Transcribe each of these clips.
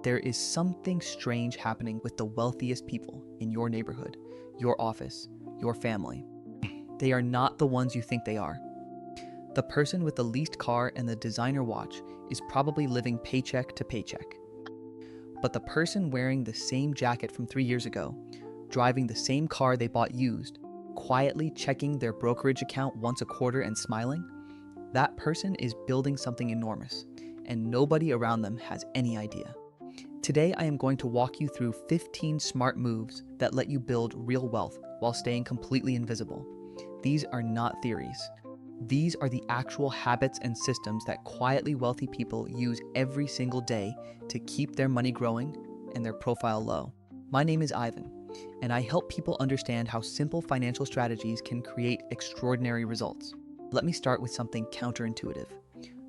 There is something strange happening with the wealthiest people in your neighborhood, your office, your family. They are not the ones you think they are. The person with the leased car and the designer watch is probably living paycheck to paycheck. But the person wearing the same jacket from 3 years ago, driving the same car they bought used, quietly checking their brokerage account once a quarter and smiling, that person is building something enormous, and nobody around them has any idea. Today, I am going to walk you through 15 smart moves that let you build real wealth while staying completely invisible. These are not theories. These are the actual habits and systems that quietly wealthy people use every single day to keep their money growing and their profile low. My name is Ivan, and I help people understand how simple financial strategies can create extraordinary results. Let me start with something counterintuitive.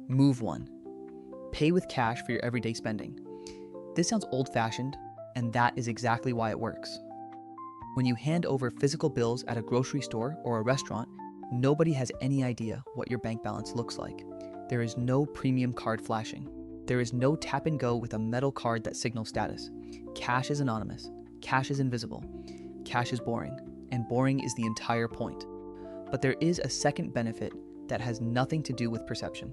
Move 1. Pay with cash for your everyday spending. This sounds old-fashioned, and that is exactly why it works. When you hand over physical bills at a grocery store or a restaurant, nobody has any idea what your bank balance looks like. There is no premium card flashing. There is no tap and go with a metal card that signals status. Cash is anonymous. Cash is invisible. Cash is boring, and boring is the entire point. But there is a second benefit that has nothing to do with perception.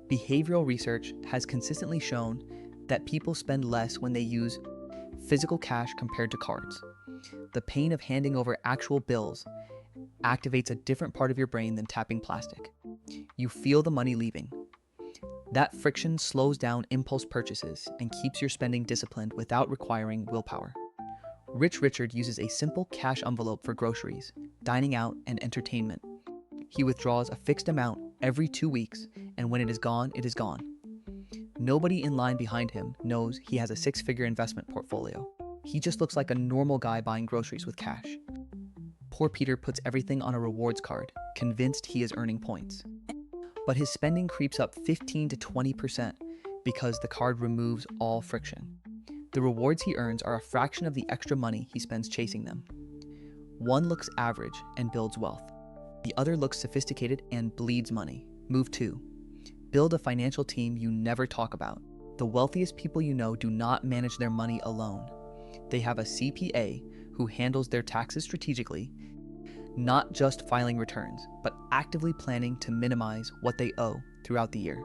Behavioral research has consistently shown that people spend less when they use physical cash compared to cards. The pain of handing over actual bills activates a different part of your brain than tapping plastic. You feel the money leaving. That friction slows down impulse purchases and keeps your spending disciplined without requiring willpower. Rich Richard uses a simple cash envelope for groceries, dining out, and entertainment. He withdraws a fixed amount every 2 weeks, and when it is gone, it is gone. Nobody in line behind him knows he has a 6-figure investment portfolio. He just looks like a normal guy buying groceries with cash. Poor Peter puts everything on a rewards card, convinced he is earning points. But his spending creeps up 15 to 20% because the card removes all friction. The rewards he earns are a fraction of the extra money he spends chasing them. One looks average and builds wealth. The other looks sophisticated and bleeds money. Move 2. Build a financial team you never talk about. The wealthiest people you know do not manage their money alone. They have a CPA who handles their taxes strategically, not just filing returns, but actively planning to minimize what they owe throughout the year.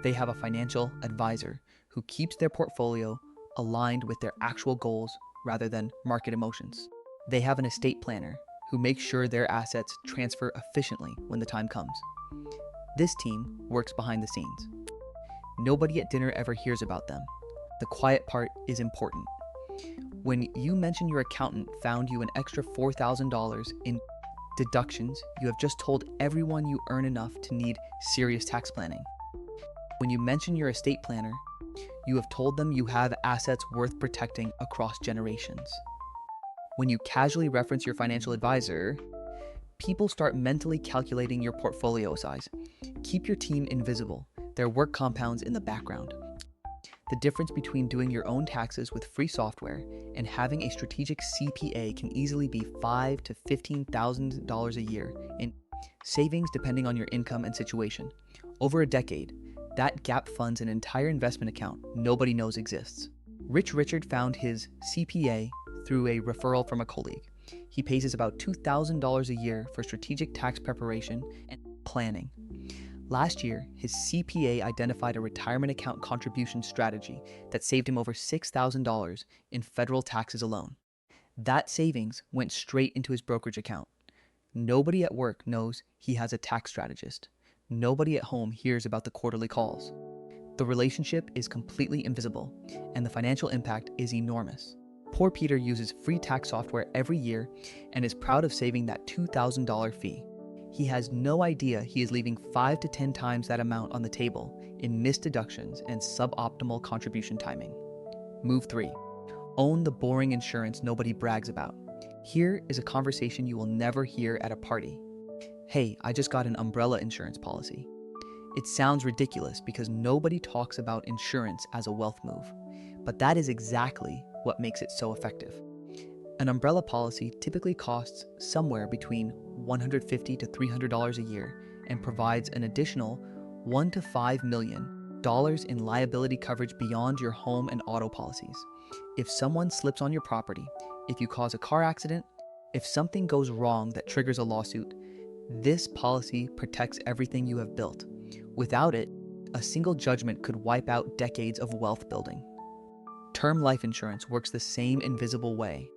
They have a financial advisor who keeps their portfolio aligned with their actual goals rather than market emotions. They have an estate planner who makes sure their assets transfer efficiently when the time comes. This team works behind the scenes. Nobody at dinner ever hears about them. The quiet part is important. When you mention your accountant found you an extra $4,000 in deductions, you have just told everyone you earn enough to need serious tax planning. When you mention your estate planner, you have told them you have assets worth protecting across generations. When you casually reference your financial advisor, people start mentally calculating your portfolio size. Keep your team invisible. Their work compounds in the background. The difference between doing your own taxes with free software and having a strategic CPA can easily be $5,000 to $15,000 a year in savings depending on your income and situation. Over a decade, that gap funds an entire investment account nobody knows exists. Rich Richard found his CPA through a referral from a colleague. He pays us about $2,000 a year for strategic tax preparation and planning. Last year, his CPA identified a retirement account contribution strategy that saved him over $6,000 in federal taxes alone. That savings went straight into his brokerage account. Nobody at work knows he has a tax strategist. Nobody at home hears about the quarterly calls. The relationship is completely invisible, and the financial impact is enormous. Poor Peter uses free tax software every year and is proud of saving that $2,000 fee. He has no idea he is leaving 5 to 10 times that amount on the table in missed deductions and suboptimal contribution timing. Move 3. Own the boring insurance nobody brags about. Here is a conversation you will never hear at a party. Hey, I just got an umbrella insurance policy. It sounds ridiculous because nobody talks about insurance as a wealth move, but that is exactly what makes it so effective. An umbrella policy typically costs somewhere between $150 to $300 a year and provides an additional $1 to $5 million dollars in liability coverage beyond your home and auto policies. If someone slips on your property, if you cause a car accident, if something goes wrong that triggers a lawsuit, this policy protects everything you have built. Without it, a single judgment could wipe out decades of wealth building. Term life insurance works the same invisible way.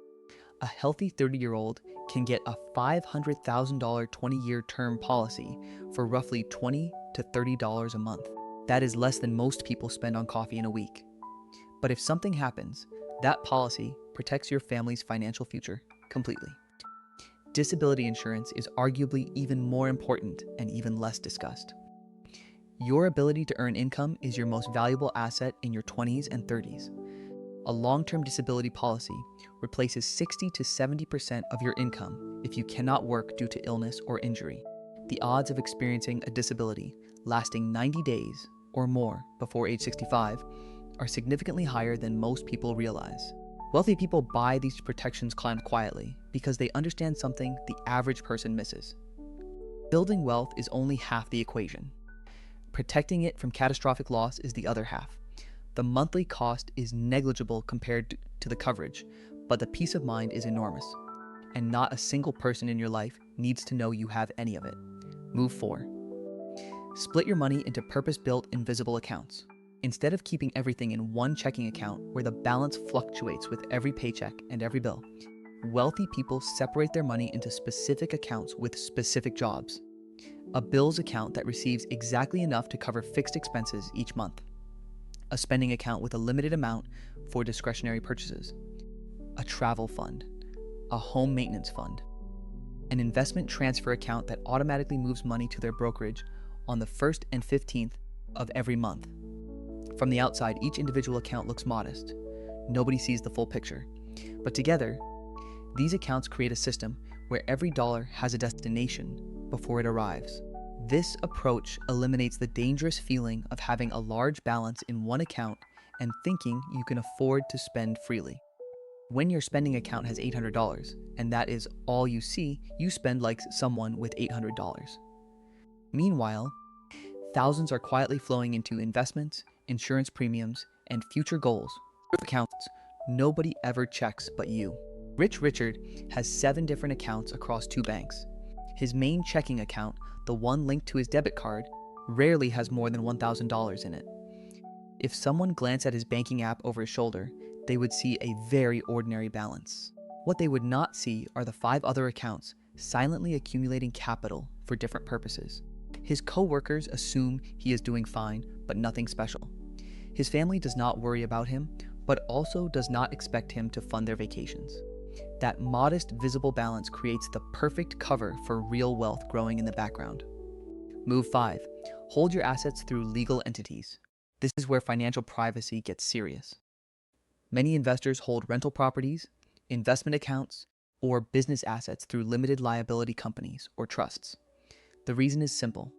A healthy 30-year-old can get a $500,000 20-year term policy for roughly $20 to $30 a month. That is less than most people spend on coffee in a week. But if something happens, that policy protects your family's financial future completely. Disability insurance is arguably even more important and even less discussed. Your ability to earn income is your most valuable asset in your 20s and 30s. A long-term disability policy replaces 60 to 70% of your income if you cannot work due to illness or injury. The odds of experiencing a disability lasting 90 days or more before age 65 are significantly higher than most people realize. Wealthy people buy these protections quietly because they understand something the average person misses. Building wealth is only half the equation. Protecting it from catastrophic loss is the other half. The monthly cost is negligible compared to the coverage, but the peace of mind is enormous. And not a single person in your life needs to know you have any of it. Move 4. Split your money into purpose-built invisible accounts. Instead of keeping everything in one checking account where the balance fluctuates with every paycheck and every bill, wealthy people separate their money into specific accounts with specific jobs. A bills account that receives exactly enough to cover fixed expenses each month. A spending account with a limited amount for discretionary purchases. A travel fund. A home maintenance fund. An investment transfer account that automatically moves money to their brokerage on the 1st and 15th of every month. From the outside, each individual account looks modest. Nobody sees the full picture. But together, these accounts create a system where every dollar has a destination before it arrives. This approach eliminates the dangerous feeling of having a large balance in one account and thinking you can afford to spend freely. When your spending account has $800 and that is all you see, you spend like someone with $800. Meanwhile, thousands are quietly flowing into investments, insurance premiums, and future goals. Accounts nobody ever checks but you. Rich Richard has 7 different accounts across 2 banks. His main checking account, the one linked to his debit card, rarely has more than $1,000 in it. If someone glanced at his banking app over his shoulder, they would see a very ordinary balance. What they would not see are the 5 other accounts silently accumulating capital for different purposes. His co-workers assume he is doing fine, but nothing special. His family does not worry about him, but also does not expect him to fund their vacations. That modest, visible balance creates the perfect cover for real wealth growing in the background. Move 5. Hold your assets through legal entities. This is where financial privacy gets serious. Many investors hold rental properties, investment accounts, or business assets through limited liability companies or trusts. The reason is simple.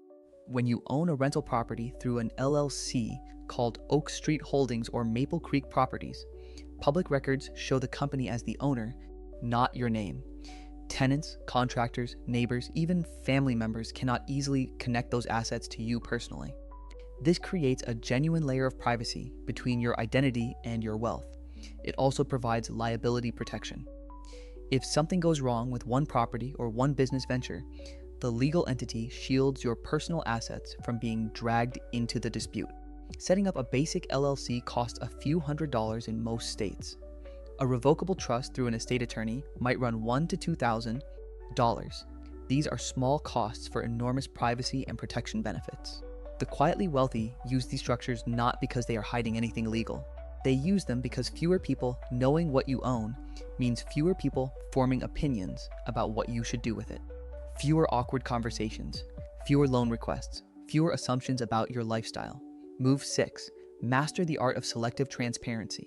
When you own a rental property through an LLC called Oak Street Holdings or Maple Creek Properties, public records show the company as the owner, not your name. Tenants, contractors, neighbors, even family members cannot easily connect those assets to you personally. This creates a genuine layer of privacy between your identity and your wealth. It also provides liability protection. If something goes wrong with one property or one business venture, the legal entity shields your personal assets from being dragged into the dispute. Setting up a basic LLC costs a few $100s in most states. A revocable trust through an estate attorney might run $1,000 to $2,000. These are small costs for enormous privacy and protection benefits. The quietly wealthy use these structures not because they are hiding anything illegal. They use them because fewer people knowing what you own means fewer people forming opinions about what you should do with it. Fewer awkward conversations, fewer loan requests, fewer assumptions about your lifestyle. Move 6. Master the art of selective transparency.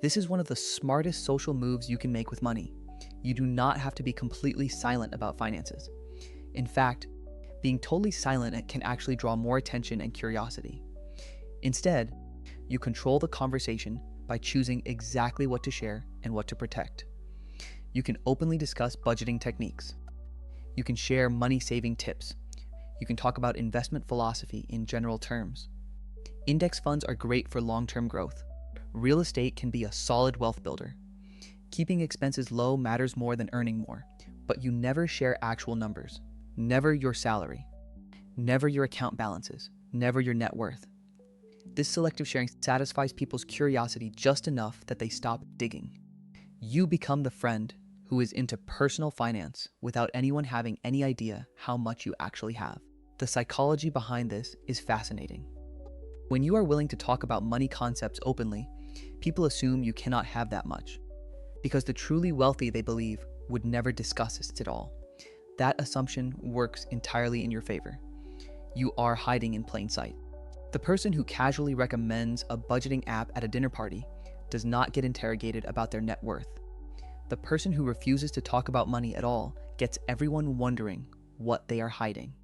This is one of the smartest social moves you can make with money. You do not have to be completely silent about finances. In fact, being totally silent can actually draw more attention and curiosity. Instead, you control the conversation by choosing exactly what to share and what to protect. You can openly discuss budgeting techniques. You can share money-saving tips. You can talk about investment philosophy in general terms. Index funds are great for long-term growth. Real estate can be a solid wealth builder. Keeping expenses low matters more than earning more, but you never share actual numbers. Never your salary. Never your account balances. Never your net worth. This selective sharing satisfies people's curiosity just enough that they stop digging. You become the friend who is into personal finance without anyone having any idea how much you actually have. The psychology behind this is fascinating. When you are willing to talk about money concepts openly, people assume you cannot have that much, because the truly wealthy, they believe, would never discuss this at all. That assumption works entirely in your favor. You are hiding in plain sight. The person who casually recommends a budgeting app at a dinner party does not get interrogated about their net worth. The person who refuses to talk about money at all gets everyone wondering what they are hiding.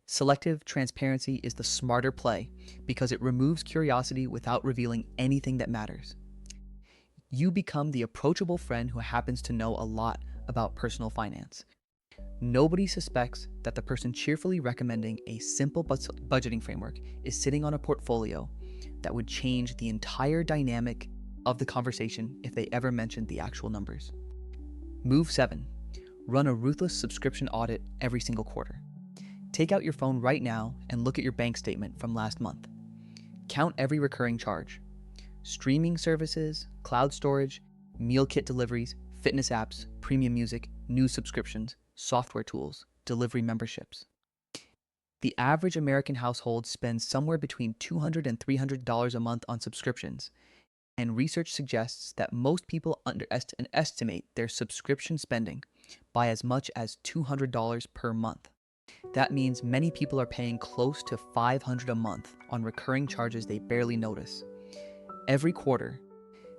Selective transparency is the smarter play because it removes curiosity without revealing anything that matters. You become the approachable friend who happens to know a lot about personal finance. Nobody suspects that the person cheerfully recommending a simple budgeting framework is sitting on a portfolio that would change the entire dynamic of the conversation if they ever mentioned the actual numbers. Move 7. Run a Ruthless subscription audit every single quarter. Take out your phone right now and look at your bank statement from last month. Count every recurring charge. Streaming services, cloud storage, meal kit deliveries, fitness apps, premium music, news subscriptions, software tools, delivery memberships. The average American household spends somewhere between $200 and $300 a month on subscriptions, and research suggests that most people underestimate their subscription spending by as much as $200 per month. That means many people are paying close to $500 a month on recurring charges they barely notice. Every quarter,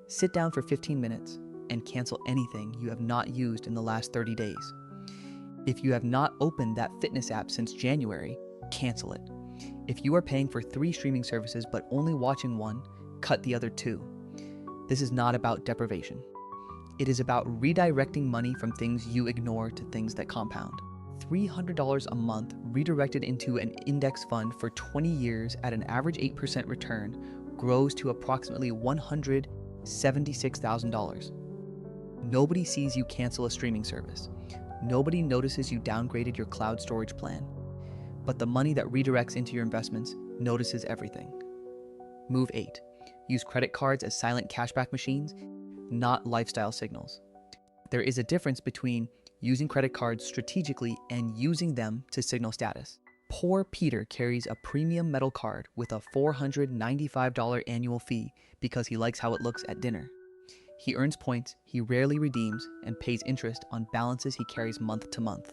sit down for 15 minutes and cancel anything you have not used in the last 30 days. If you have not opened that fitness app since January, cancel it. If you are paying for 3 streaming services but only watching one, cut the other 2. This is not about deprivation. It is about redirecting money from things you ignore to things that compound. $300 a month redirected into an index fund for 20 years at an average 8% return grows to approximately $176,000. Nobody sees you cancel a streaming service. Nobody notices you downgraded your cloud storage plan. But the money that redirects into your investments notices everything. Move 8. Use credit cards as silent cashback machines, not lifestyle signals. There is a difference between using credit cards strategically and using them to signal status. Poor Peter carries a premium metal card with a $495 annual fee because he likes how it looks at dinner. He earns points he rarely redeems and pays interest on balances he carries month to month.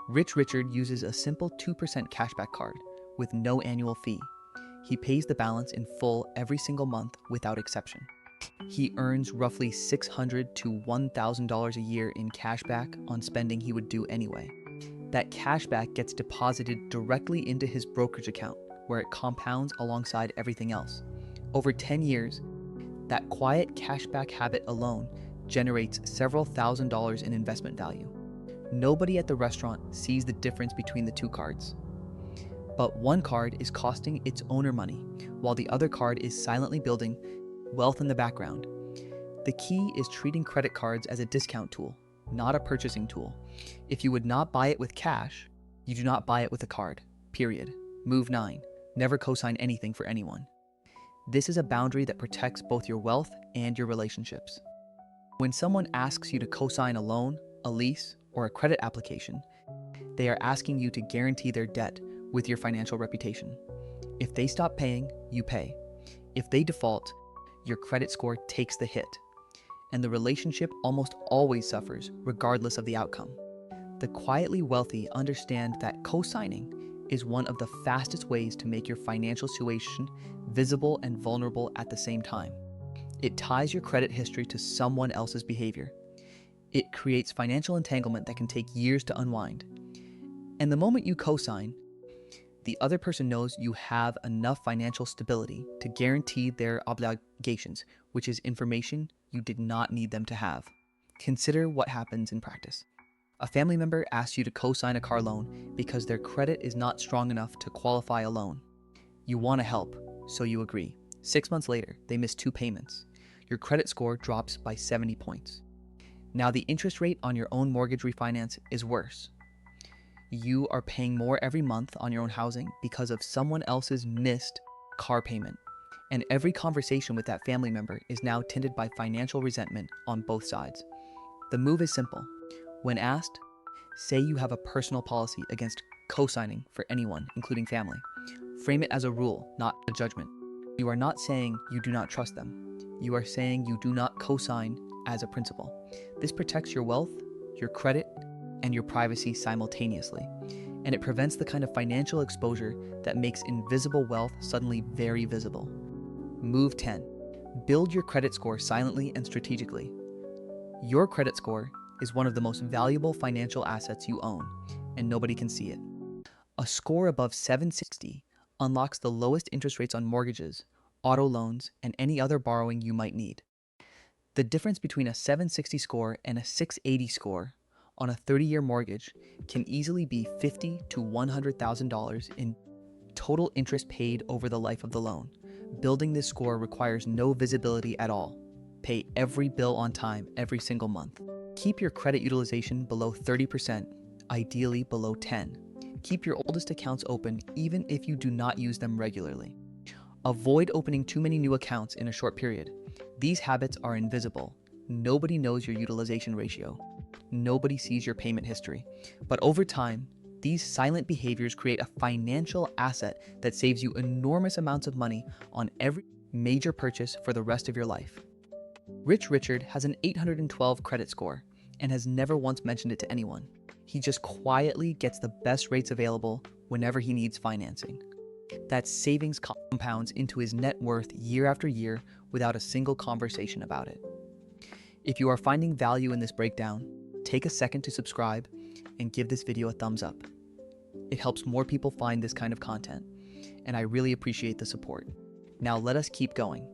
Rich Richard uses a simple 2% cashback card with no annual fee. He pays the balance in full every single month without exception. He earns roughly $600 to $1,000 a year in cashback on spending he would do anyway. That cashback gets deposited directly into his brokerage account, where it compounds alongside everything else. Over 10 years, that quiet cashback habit alone generates several $1,000s in investment value. Nobody at the restaurant sees the difference between the 2 cards. But one card is costing its owner money, while the other card is silently building wealth in the background. The key is treating credit cards as a discount tool, not a purchasing tool. If you would not buy it with cash, you do not buy it with a card, period. Move 9. Never co-sign anything for anyone. This is a boundary that protects both your wealth and your relationships. When someone asks you to co-sign a loan, a lease, or a credit application, they are asking you to guarantee their debt with your financial reputation. If they stop paying, you pay. If they default, your credit score takes the hit, and the relationship almost always suffers regardless of the outcome. The quietly wealthy understand that co-signing is one of the fastest ways to make your financial situation visible and vulnerable at the same time. It ties your credit history to someone else's behavior. It creates financial entanglement that can take years to unwind. And the moment you co-sign, the other person knows you have enough financial stability to guarantee their obligations, which is information you did not need them to have. Consider what happens in practice. A family member asks you to co-sign a car loan because their credit is not strong enough to qualify a loan. You want to help, So you agree. 6 months later, they miss 2 payments. Your credit score drops by 70 points. Now the interest rate on your own mortgage refinance is worse. You are paying more every month on your own housing because of someone else's missed car payment. And every conversation with that family member is now tinted by financial resentment on both sides. The move is simple. When asked, say you have a personal policy against co-signing for anyone, including family. Frame it as a rule, not a judgment. You are not saying you do not trust them. You are saying you do not co-sign as a principle. This protects your wealth, your credit, and your privacy simultaneously. And it prevents the kind of financial exposure that makes invisible wealth suddenly very visible. Move 10. Build your credit score silently and strategically. Your credit score is one of the most valuable financial assets you own, and nobody can see it. A score above 760 unlocks the lowest interest rates on mortgages, auto loans, and any other borrowing you might need. The difference between a 760 score and a 680 score on a 30-year mortgage can easily be $50,000 to $100,000 in total interest paid over the life of the loan. Building this score requires no visibility at all. Pay every bill on time every single month. Keep your credit utilization below 30%, ideally below 10. Keep your oldest accounts open even if you do not use them regularly. Avoid opening too many new accounts in a short period. These habits are invisible. Nobody knows your utilization ratio. Nobody sees your payment history. But over time, these silent behaviors create a financial asset that saves you enormous amounts of money on every major purchase for the rest of your life. Rich Richard has an 812 credit score and has never once mentioned it to anyone. He just quietly gets the best rates available whenever he needs financing. That savings compounds into his net worth year after year without a single conversation about it. If you are finding value in this breakdown, take a second to subscribe and give this video a thumbs up. It helps more people find this kind of content, and I really appreciate the support. Now let us keep going.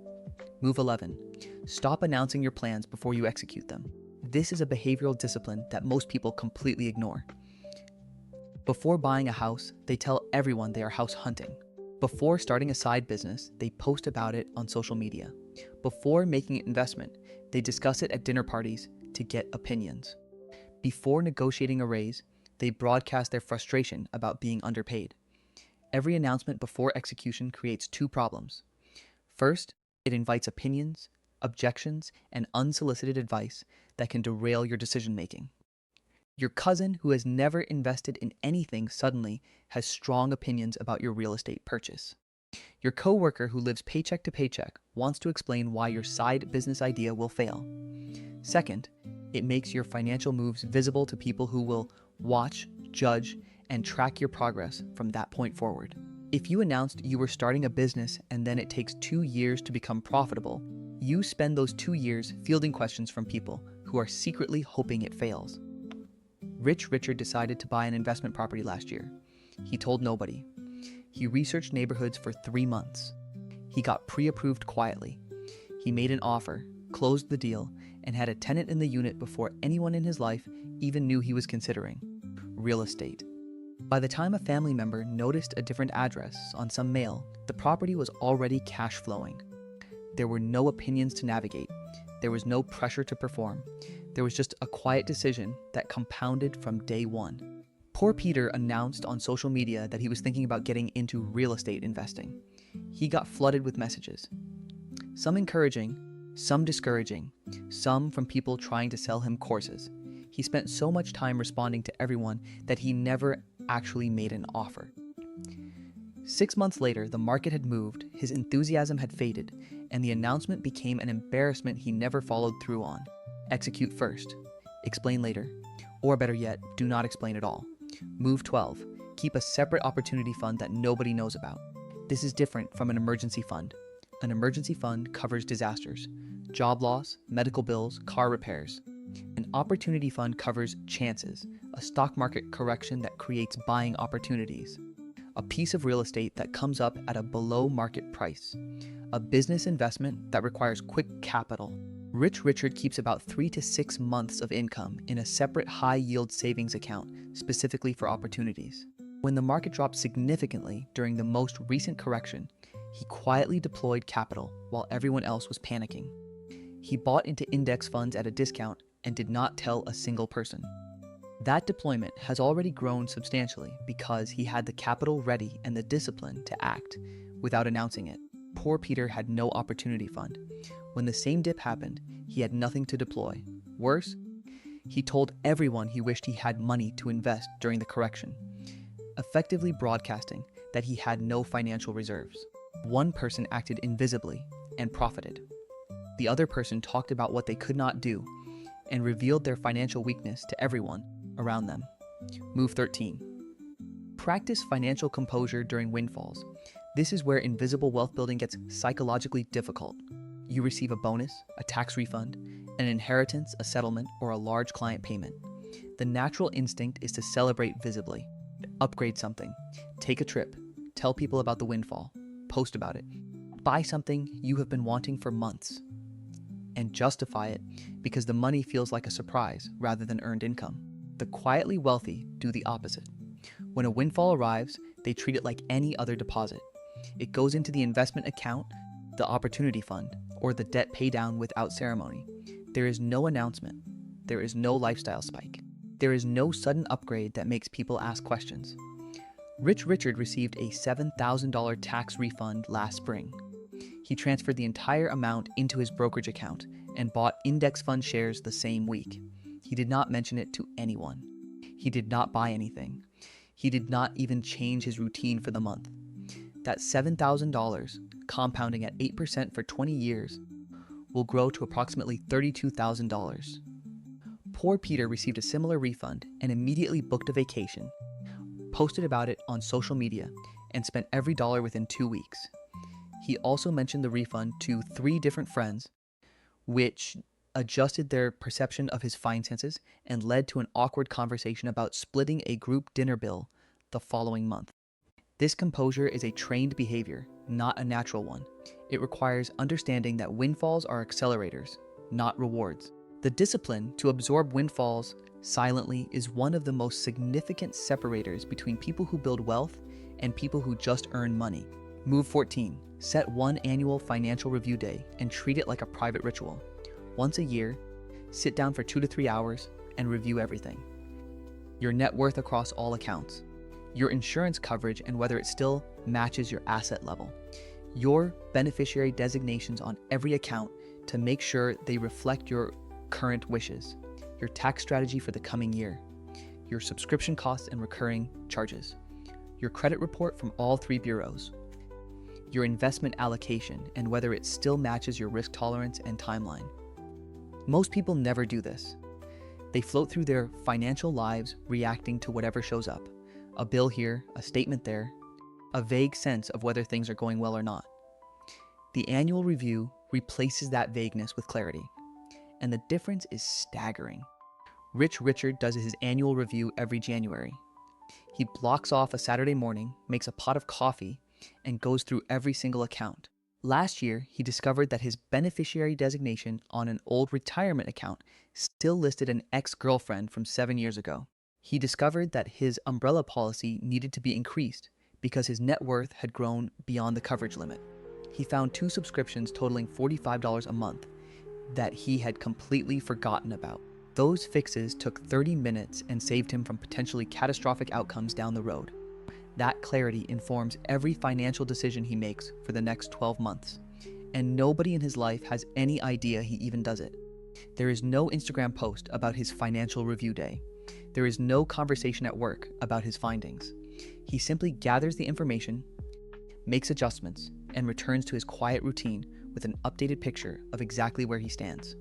Move 11. Stop announcing your plans before you execute them. This is a behavioral discipline that most people completely ignore. Before buying a house, they tell everyone they are house hunting. Before starting a side business, they post about it on social media. Before making an investment, they discuss it at dinner parties to get opinions. Before negotiating a raise, they broadcast their frustration about being underpaid. Every announcement before execution creates 2 problems. First, it invites opinions, objections, and unsolicited advice that can derail your decision-making. Your cousin who has never invested in anything suddenly has strong opinions about your real estate purchase. Your coworker who lives paycheck to paycheck wants to explain why your side business idea will fail. Second, it makes your financial moves visible to people who will watch, judge, and track your progress from that point forward. If you announced you were starting a business and then it takes 2 years to become profitable, you spend those 2 years fielding questions from people who are secretly hoping it fails. Rich Richard decided to buy an investment property last year. He told nobody. He researched neighborhoods for 3 months. He got pre-approved quietly. He made an offer, closed the deal, and had a tenant in the unit before anyone in his life even knew he was considering real estate. By the time a family member noticed a different address on some mail, the property was already cash flowing. There were no opinions to navigate. There was no pressure to perform. There was just a quiet decision that compounded from day one. Poor Peter announced on social media that he was thinking about getting into real estate investing. He got flooded with messages. Some encouraging, some discouraging, some from people trying to sell him courses. He spent so much time responding to everyone that he never actually made an offer. 6 months later, the market had moved, his enthusiasm had faded, and the announcement became an embarrassment he never followed through on. Execute first. Explain later. Or better yet, do not explain at all. Move 12. Keep a separate opportunity fund that nobody knows about. This is different from an emergency fund. An emergency fund covers disasters, job loss, medical bills, car repairs. An opportunity fund covers chances, a stock market correction that creates buying opportunities, a piece of real estate that comes up at a below market price, a business investment that requires quick capital. Rich Richard keeps about 3 to 6 months of income in a separate high-yield savings account specifically for opportunities. When the market dropped significantly during the most recent correction, He quietly deployed capital while everyone else was panicking. He bought into index funds at a discount and did not tell a single person. That deployment has already grown substantially because he had the capital ready and the discipline to act without announcing it. Poor Peter had no opportunity fund. When the same dip happened, he had nothing to deploy. Worse, he told everyone he wished he had money to invest during the correction, effectively broadcasting that he had no financial reserves. One person acted invisibly and profited. The other person talked about what they could not do and revealed their financial weakness to everyone around them. Move 13. Practice financial composure during windfalls. This is where invisible wealth building gets psychologically difficult. You receive a bonus, a tax refund, an inheritance, a settlement, or a large client payment. The natural instinct is to celebrate visibly, upgrade something, take a trip, tell people about the windfall, post about it, buy something you have been wanting for months, and justify it because the money feels like a surprise rather than earned income. The quietly wealthy do the opposite. When a windfall arrives, they treat it like any other deposit. It goes into the investment account, the opportunity fund, or the debt paydown without ceremony. There is no announcement. There is no lifestyle spike. There is no sudden upgrade that makes people ask questions. Rich Richard received a $7,000 tax refund last spring. He transferred the entire amount into his brokerage account and bought index fund shares the same week. He did not mention it to anyone. He did not buy anything. He did not even change his routine for the month. That $7,000, compounding at 8% for 20 years, will grow to approximately $32,000. Poor Peter received a similar refund and immediately booked a vacation, posted about it on social media, and spent every dollar within 2 weeks. He also mentioned the refund to 3 different friends, which adjusted their perception of his finances and led to an awkward conversation about splitting a group dinner bill the following month. This composure is a trained behavior, not a natural one. It requires understanding that windfalls are accelerators, not rewards. The discipline to absorb windfalls silently is one of the most significant separators between people who build wealth and people who just earn money. Move 14. Set one annual financial review day and treat it like a private ritual. Once a year, sit down for 2 to 3 hours and review everything. Your net worth across all accounts, your insurance coverage and whether it still matches your asset level, your beneficiary designations on every account to make sure they reflect your current wishes, your tax strategy for the coming year, your subscription costs and recurring charges, your credit report from all 3 bureaus, your investment allocation and whether it still matches your risk tolerance and timeline. Most people never do this. They float through their financial lives reacting to whatever shows up. A bill here, a statement there, a vague sense of whether things are going well or not. The annual review replaces that vagueness with clarity, and the difference is staggering. Rich Richard does his annual review every January. He blocks off a Saturday morning, makes a pot of coffee, and goes through every single account. Last year, he discovered that his beneficiary designation on an old retirement account still listed an ex-girlfriend from 7 years ago. He discovered that his umbrella policy needed to be increased because his net worth had grown beyond the coverage limit. He found 2 subscriptions totaling $45 a month that he had completely forgotten about. Those fixes took 30 minutes and saved him from potentially catastrophic outcomes down the road. That clarity informs every financial decision he makes for the next 12 months, and nobody in his life has any idea he even does it. There is no Instagram post about his financial review day. There is no conversation at work about his findings. He simply gathers the information, makes adjustments, and returns to his quiet routine with an updated picture of exactly where he stands.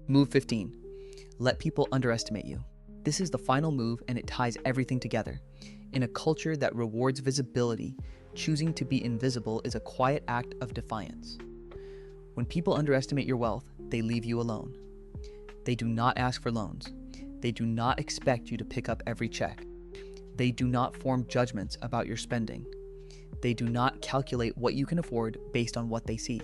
Move 15. Let people underestimate you. This is the final move, and it ties everything together. In a culture that rewards visibility, choosing to be invisible is a quiet act of defiance. When people underestimate your wealth, they leave you alone. They do not ask for loans. They do not expect you to pick up every check. They do not form judgments about your spending. They do not calculate what you can afford based on what they see.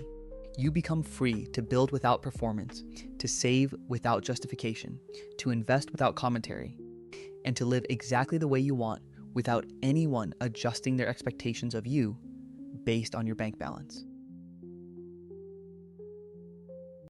You become free to build without performance, to save without justification, to invest without commentary, and to live exactly the way you want without anyone adjusting their expectations of you based on your bank balance.